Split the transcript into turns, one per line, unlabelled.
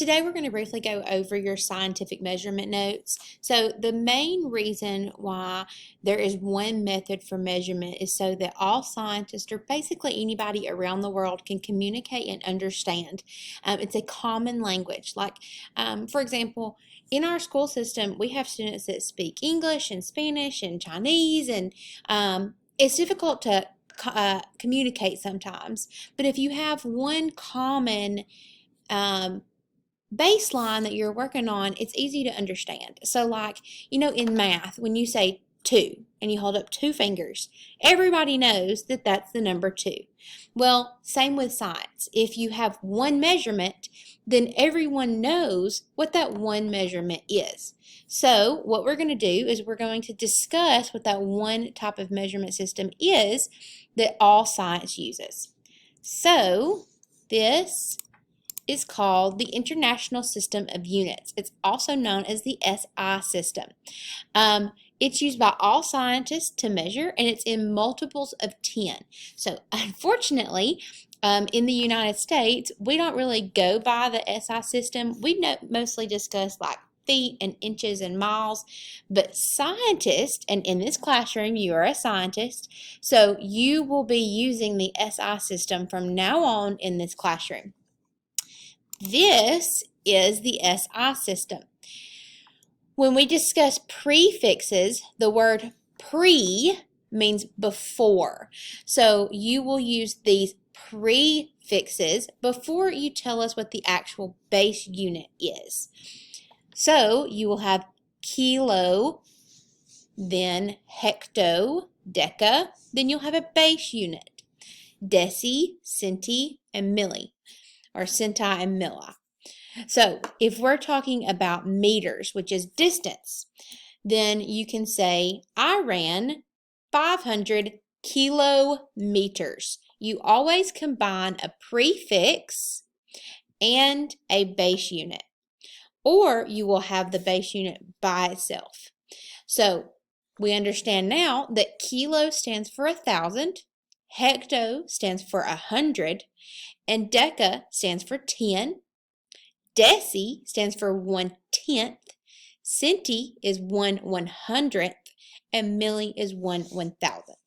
Today we're going to briefly go over your scientific measurement notes. So the main reason why there is one method for measurement is so that all scientists, or basically anybody around the world, can communicate and understand. It's a common language. For example, in our school system, we have students that speak English and Spanish and Chinese, and it's difficult to communicate sometimes. But if you have one common baseline that you're working on, it's easy to understand. So in math, when you say 2 and you hold up 2 fingers, everybody knows that that's the number 2. Well, same with science. If you have one measurement, then everyone knows what that one measurement is. So what we're going to do is we're going to discuss what that one type of measurement system is that all science uses. So this is called the International System of Units. It's also known as the SI system. It's used by all scientists to measure, and it's in multiples of 10. So unfortunately, in the United States, we don't really go by the SI system. We mostly discuss feet and inches and miles, but scientists, and in this classroom you are a scientist, so you will be using the SI system from now on in this classroom. This is the SI system. When we discuss prefixes, the word pre means before. So you will use these prefixes before you tell us what the actual base unit is. So you will have kilo, then hecto, deca, then you'll have a base unit, deci, centi, and milli, or centi and milli. So if we're talking about meters, which is distance, then you can say, I ran 500 kilometers. You always combine a prefix and a base unit, or you will have the base unit by itself. So we understand now that kilo stands for 1,000, hecto stands for 100, and deca stands for 10, deci stands for 1/10, centi is 1/100th, and milli is 1/1000th.